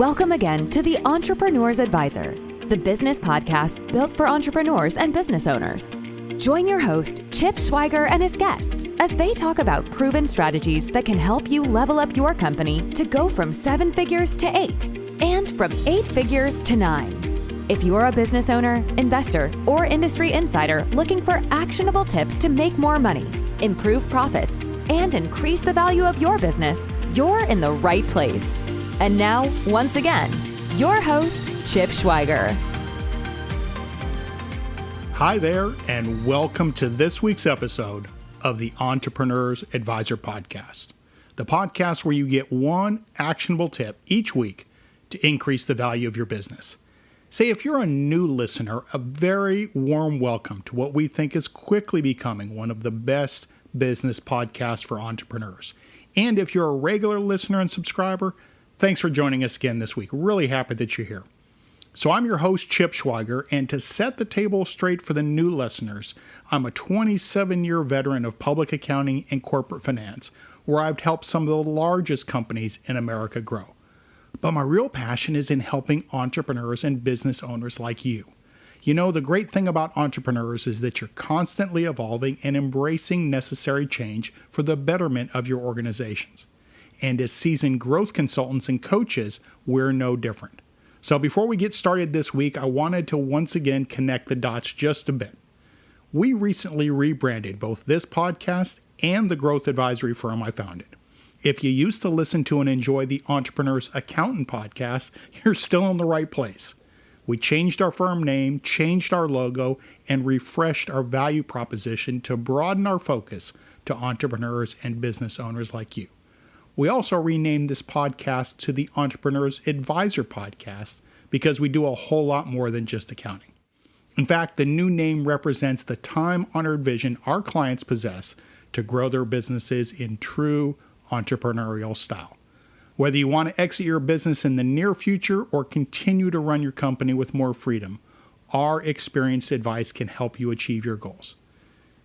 Welcome again to the Entrepreneur's Advisor, the business podcast built for entrepreneurs and business owners. Join your host, Chip Schweiger, and his guests as they talk about proven strategies that can help you level up your company to go from 7 figures to 8 and from 8 figures to 9. If you're a business owner, investor, or industry insider looking for actionable tips to make more money, improve profits, and increase the value of your business, you're in the right place. And now, once again, your host, Chip Schweiger. Hi there, and welcome to this week's episode of the Entrepreneur's Advisor Podcast, the podcast where you get one actionable tip each week to increase the value of your business. Say, if you're a new listener, a very warm welcome to what we think is quickly becoming one of the best business podcasts for entrepreneurs. And if you're a regular listener and subscriber, thanks for joining us again this week. Really happy that you're here. So I'm your host, Chip Schweiger, and to set the table straight for the new listeners, I'm a 27-year veteran of public accounting and corporate finance, where I've helped some of the largest companies in America grow. But my real passion is in helping entrepreneurs and business owners like you. You know, the great thing about entrepreneurs is that you're constantly evolving and embracing necessary change for the betterment of your organizations. And as seasoned growth consultants and coaches, we're no different. So before we get started this week, I wanted to once again connect the dots just a bit. We recently rebranded both this podcast and the growth advisory firm I founded. If you used to listen to and enjoy the Entrepreneur's Accountant podcast, you're still in the right place. We changed our firm name, changed our logo, and refreshed our value proposition to broaden our focus to entrepreneurs and business owners like you. We also renamed this podcast to the Entrepreneur's Advisor Podcast because we do a whole lot more than just accounting. In fact, the new name represents the time-honored vision our clients possess to grow their businesses in true entrepreneurial style. Whether you want to exit your business in the near future or continue to run your company with more freedom, our experienced advice can help you achieve your goals.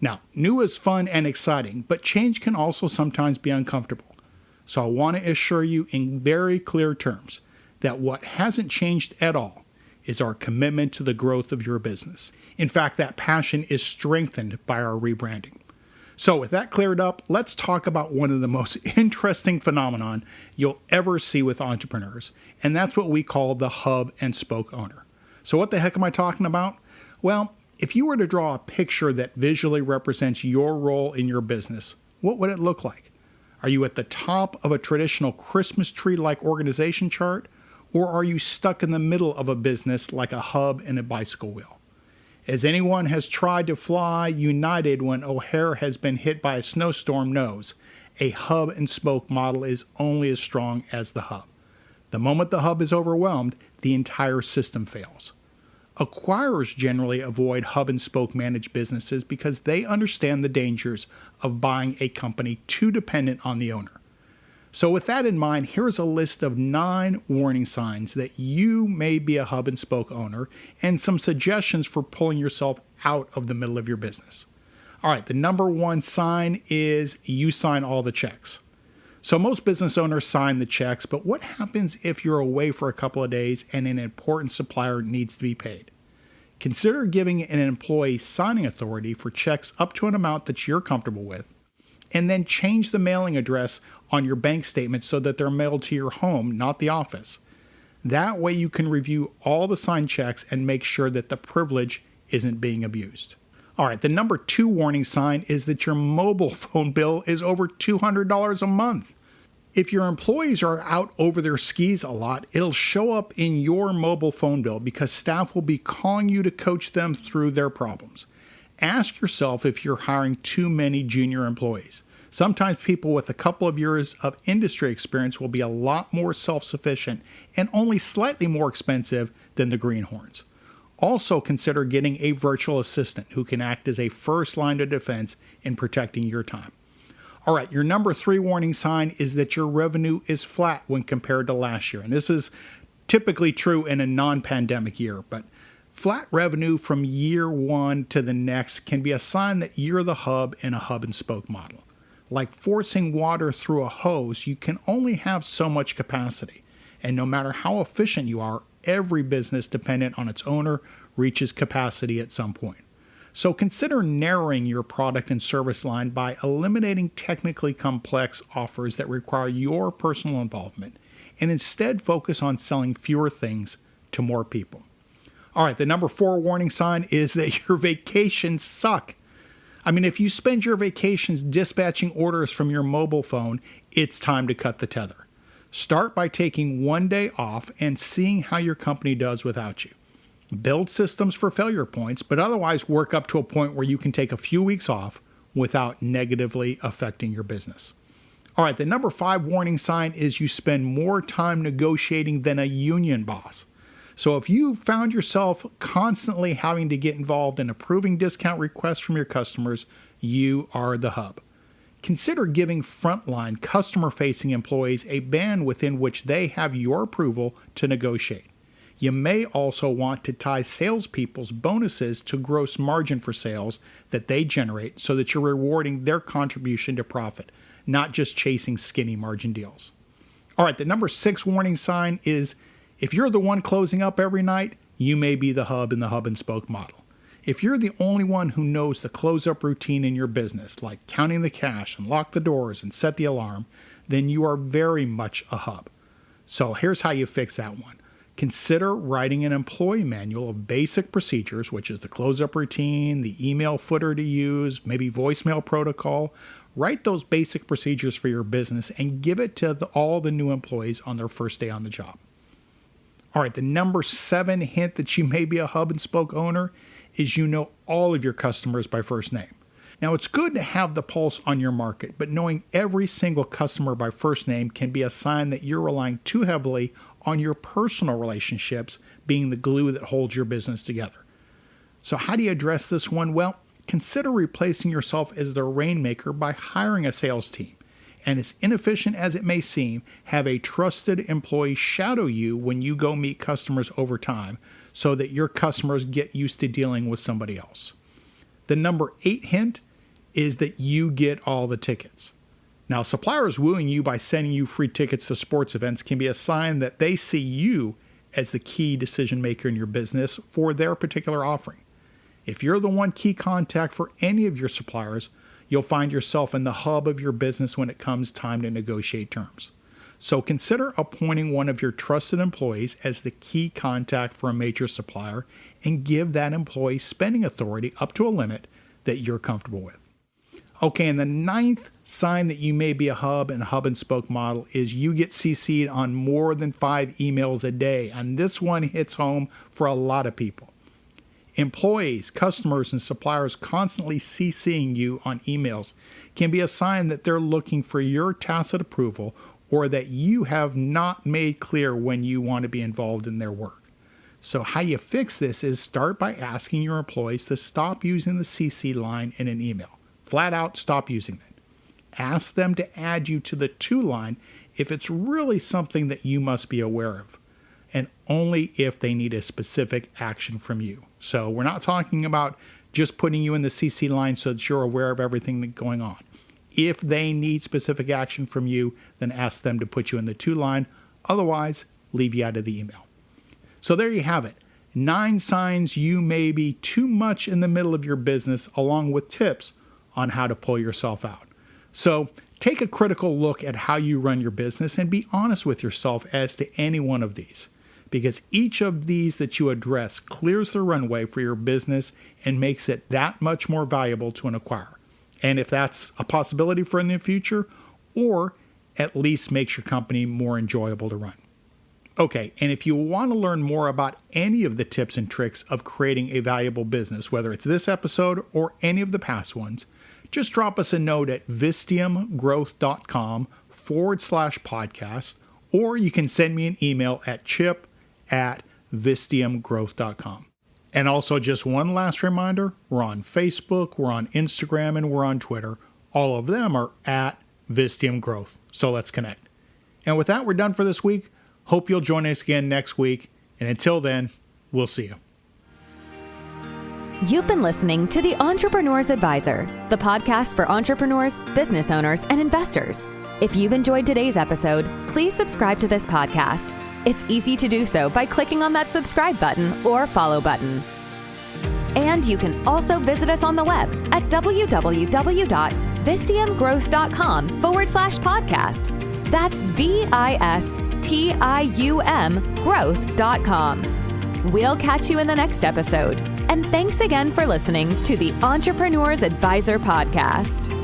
Now, new is fun and exciting, but change can also sometimes be uncomfortable. So I want to assure you in very clear terms that what hasn't changed at all is our commitment to the growth of your business. In fact, that passion is strengthened by our rebranding. So with that cleared up, let's talk about one of the most interesting phenomenon you'll ever see with entrepreneurs, and that's what we call the hub and spoke owner. So what the heck am I talking about? Well, if you were to draw a picture that visually represents your role in your business, what would it look like? Are you at the top of a traditional Christmas tree-like organization chart, or are you stuck in the middle of a business like a hub and a bicycle wheel? As anyone has tried to fly United when O'Hare has been hit by a snowstorm knows, a hub and spoke model is only as strong as the hub. The moment the hub is overwhelmed, the entire system fails. Acquirers generally avoid hub and spoke managed businesses because they understand the dangers of buying a company too dependent on the owner. So with that in mind, here's a list of 9 warning signs that you may be a hub and spoke owner and some suggestions for pulling yourself out of the middle of your business. All right, the number 1 sign is you sign all the checks. So most business owners sign the checks, but what happens if you're away for a couple of days and an important supplier needs to be paid? Consider giving an employee signing authority for checks up to an amount that you're comfortable with, and then change the mailing address on your bank statement so that they're mailed to your home, not the office. That way you can review all the signed checks and make sure that the privilege isn't being abused. All right, the number 2 warning sign is that your mobile phone bill is over $200 a month. If your employees are out over their skis a lot, it'll show up in your mobile phone bill because staff will be calling you to coach them through their problems. Ask yourself if you're hiring too many junior employees. Sometimes people with a couple of years of industry experience will be a lot more self-sufficient and only slightly more expensive than the greenhorns. Also consider getting a virtual assistant who can act as a first line of defense in protecting your time. All right, your number 3 warning sign is that your revenue is flat when compared to last year. And this is typically true in a non-pandemic year, but flat revenue from year one to the next can be a sign that you're the hub in a hub and spoke model. Like forcing water through a hose, you can only have so much capacity. And no matter how efficient you are, every business dependent on its owner reaches capacity at some point. So consider narrowing your product and service line by eliminating technically complex offers that require your personal involvement, and instead focus on selling fewer things to more people. All right, the number 4 warning sign is that your vacations suck. I mean, if you spend your vacations dispatching orders from your mobile phone, it's time to cut the tether. Start by taking one day off and seeing how your company does without you. Build systems for failure points, but otherwise work up to a point where you can take a few weeks off without negatively affecting your business. All right, the number 5 warning sign is you spend more time negotiating than a union boss. So if you found yourself constantly having to get involved in approving discount requests from your customers, you are the hub. Consider giving frontline customer-facing employees a band within which they have your approval to negotiate. You may also want to tie salespeople's bonuses to gross margin for sales that they generate so that you're rewarding their contribution to profit, not just chasing skinny margin deals. All right, the number 6 warning sign is if you're the one closing up every night, you may be the hub in the hub and spoke model. If you're the only one who knows the close-up routine in your business, like counting the cash and lock the doors and set the alarm, then you are very much a hub. So here's how you fix that one. Consider writing an employee manual of basic procedures, which is the close-up routine, the email footer to use, maybe voicemail protocol. Write those basic procedures for your business and give it to all the new employees on their first day on the job. All right, the number 7 hint that you may be a hub and spoke owner is you know all of your customers by first name. Now, it's good to have the pulse on your market, but knowing every single customer by first name can be a sign that you're relying too heavily on your personal relationships being the glue that holds your business together. So how do you address this one? Well, consider replacing yourself as the rainmaker by hiring a sales team. And as inefficient as it may seem, have a trusted employee shadow you when you go meet customers over time so that your customers get used to dealing with somebody else. The number 8 hint is that you get all the tickets. Now, suppliers wooing you by sending you free tickets to sports events can be a sign that they see you as the key decision maker in your business for their particular offering. If you're the one key contact for any of your suppliers, you'll find yourself in the hub of your business when it comes time to negotiate terms. So consider appointing one of your trusted employees as the key contact for a major supplier and give that employee spending authority up to a limit that you're comfortable with. Okay, and the 9th sign that you may be a hub and spoke model is you get CC'd on more than 5 emails a day, and this one hits home for a lot of people. Employees, customers, and suppliers constantly CCing you on emails can be a sign that they're looking for your tacit approval or that you have not made clear when you want to be involved in their work. So how you fix this is start by asking your employees to stop using the CC line in an email. Flat out stop using it. Ask them to add you to the to line if it's really something that you must be aware of, and only if they need a specific action from you. So we're not talking about just putting you in the CC line so that you're aware of everything that's going on. If they need specific action from you, then ask them to put you in the to line. Otherwise, leave you out of the email. So there you have it. 9 signs you may be too much in the middle of your business, along with tips on how to pull yourself out. So take a critical look at how you run your business and be honest with yourself as to any one of these, because each of these that you address clears the runway for your business and makes it that much more valuable to an acquirer. And if that's a possibility for in the future, or at least makes your company more enjoyable to run. Okay, and if you want to learn more about any of the tips and tricks of creating a valuable business, whether it's this episode or any of the past ones, just drop us a note at vistiumgrowth.com/podcast, or you can send me an email at chip@vistiumgrowth.com. And also just one last reminder, we're on Facebook, we're on Instagram, and we're on Twitter. All of them are at Vistium Growth. So let's connect. And with that, we're done for this week. Hope you'll join us again next week. And until then, we'll see you. You've been listening to The Entrepreneur's Advisor, the podcast for entrepreneurs, business owners, and investors. If you've enjoyed today's episode, please subscribe to this podcast. It's easy to do so by clicking on that subscribe button or follow button. And you can also visit us on the web at www.vistiumgrowth.com/podcast. That's VISTIUM growth.com. We'll catch you in the next episode. And thanks again for listening to the Entrepreneur's Advisor Podcast.